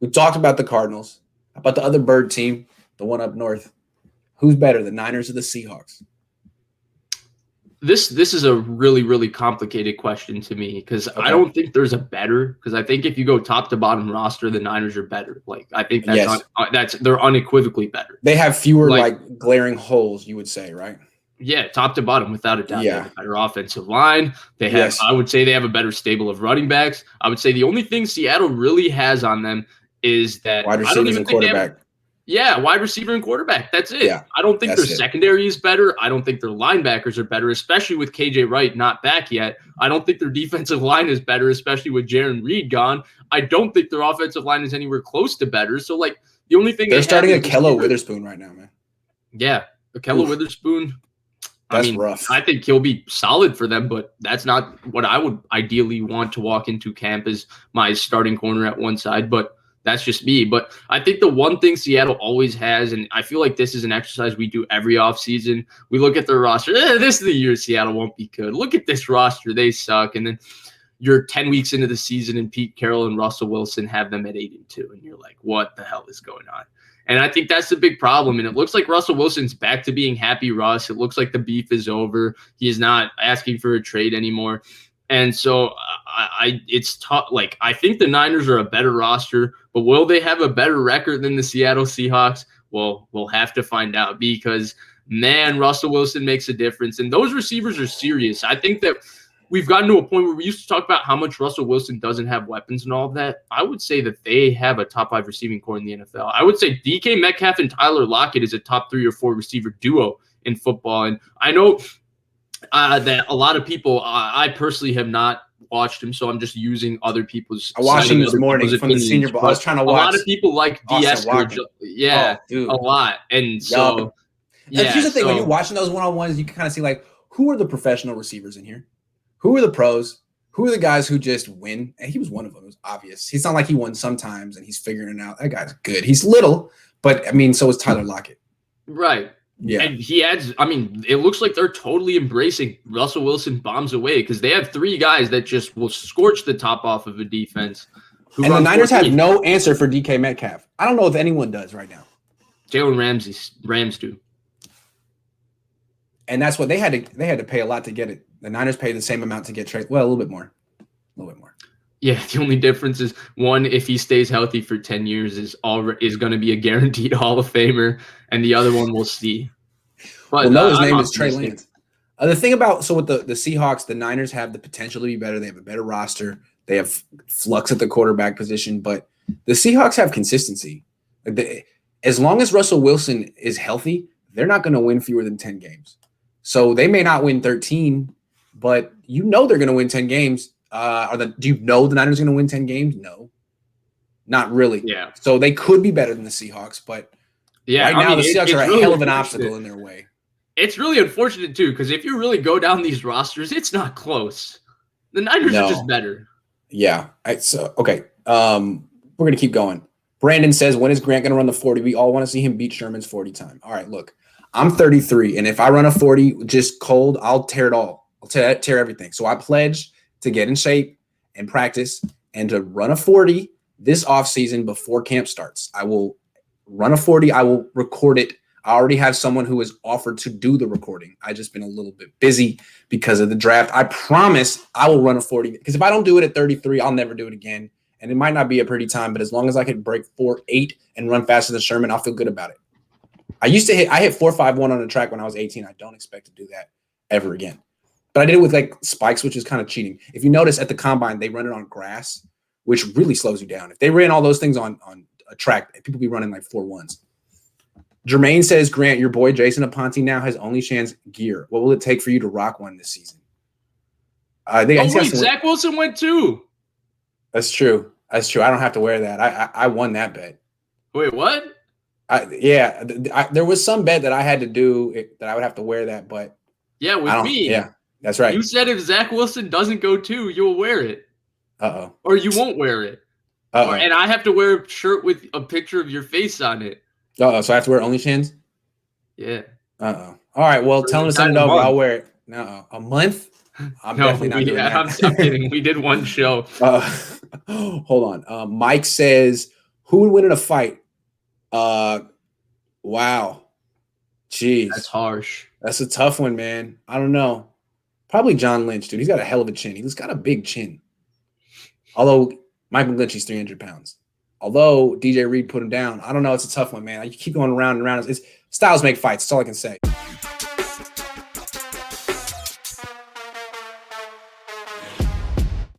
We talked about the Cardinals. How about the other bird team, the one up north? Who's better, the Niners or the Seahawks? This is a really, really complicated question to me because I don't think there's a better. Because I think if you go top to bottom roster, the Niners are better. Like I think they're unequivocally better. They have fewer like glaring holes, you would say, right? Yeah, top to bottom, without a doubt. Yeah. They have a better offensive line. They have, I would say, they have a better stable of running backs. I would say the only thing Seattle really has on them is that wide receivers and quarterback. Wide receiver and quarterback. That's it. Yeah, I don't think their secondary is better. I don't think their linebackers are better, especially with KJ Wright not back yet. I don't think their defensive line is better, especially with Jaron Reed gone. I don't think their offensive line is anywhere close to better. So, like, the only thing they're starting Akello Witherspoon right now, man. Yeah, Akello Witherspoon. That's rough. I think he'll be solid for them, but that's not what I would ideally want to walk into camp as my starting corner at one side. But that's just me. But I think the one thing Seattle always has, and I feel like this is an exercise we do every offseason, we look at their roster. This is the year Seattle won't be good. Look at this roster. They suck. And then you're 10 weeks into the season, and Pete Carroll and Russell Wilson have them at 8-2. And you're like, what the hell is going on? And I think that's the big problem. And it looks like Russell Wilson's back to being happy Russ. It looks like the beef is over. He is not asking for a trade anymore. And so it's tough. Like, I think the Niners are a better roster, but will they have a better record than the Seattle Seahawks? Well, we'll have to find out because, man, Russell Wilson makes a difference. And those receivers are serious. I think that we've gotten to a point where we used to talk about how much Russell Wilson doesn't have weapons and all of that. I would say that they have a top 5 receiving core in the NFL. I would say DK Metcalf and Tyler Lockett is a top 3 or 4 receiver duo in football. And I know that a lot of people, I personally have not watched him, so I'm just using other people's. I watched him this morning from the Senior Bowl. I was trying to watch. A lot of people like DS, a lot, and so. Yeah, here's the thing: when you're watching those one-on-ones, you can kind of see like who are the professional receivers in here, who are the pros, who are the guys who just win. And he was one of them. It was obvious. It's not like he won sometimes and he's figuring it out. That guy's good. He's little, but I mean, so is Tyler Lockett. Right. Yeah. And he adds, I mean, it looks like they're totally embracing Russell Wilson bombs away because they have 3 guys that just will scorch the top off of a defense. And the Niners have no answer for DK Metcalf. I don't know if anyone does right now. Jalen Rams do. And that's what they had to pay a lot to get it. The Niners paid the same amount to get trade. Well, a little bit more. Yeah, the only difference is one, if he stays healthy for 10 years, is going to be a guaranteed Hall of Famer, and the other one we'll see. But no, his name is Trey Lance. The thing about with the Seahawks, the Niners have the potential to be better. They have a better roster. They have flux at the quarterback position, but the Seahawks have consistency. As long as Russell Wilson is healthy, they're not going to win fewer than 10 games. So they may not win 13, but you know they're going to win 10 games. Do you know the Niners are going to win 10 games? No, not really. Yeah. So they could be better than the Seahawks, but right now the Seahawks are a hell of an obstacle in their way. It's really unfortunate too, because if you really go down these rosters, it's not close. The Niners are just better. Yeah. Okay. We're going to keep going. Brandon says, when is Grant going to run the 40? We all want to see him beat Sherman's 40 time. All right, look, I'm 33, and if I run a 40 just cold, I'll tear it all. I'll tear everything. So I pledge to get in shape and practice and to run a 40 this offseason before camp starts. I will run a 40. I will record it. I already have someone who has offered to do the recording. I just been a little bit busy because of the draft. I promise I will run a 40 because if I don't do it at 33, I'll never do it again. And it might not be a pretty time, but as long as I can break 4.8 and run faster than Sherman, I'll feel good about it. I hit 4.51 on the track when I was 18. I don't expect to do that ever again. But I did it with like spikes, which is kind of cheating. If you notice at the combine, they run it on grass, which really slows you down. If they ran all those things on a track, people be running like 4.1s. Jermaine says, Grant, your boy Jason Aponte now has Only Chance gear. What will it take for you to rock one this season? Zach Wilson went too. That's true. I don't have to wear that. I won that bet. Wait, what? There was some bet that I had to do that I would have to wear that, but yeah, with me. Yeah, that's right. You said if Zach Wilson doesn't go too, you'll wear it. Or you won't wear it. And I have to wear a shirt with a picture of your face on it. So I have to wear Only Chance? Yeah. All right. Well, tell him to send it over. I'll wear it. No, a month? I'm definitely not doing that. I'm kidding. We did one show. Hold on. Mike says, Who would win in a fight? Wow. Jeez. That's harsh. That's a tough one, man. I don't know. Probably John Lynch, dude. He's got a hell of a chin. He's got a big chin. Although Michael Lynch, 300 pounds. Although DJ Reed put him down. I don't know. It's a tough one, man. You keep going around and around. Styles make fights. That's all I can say.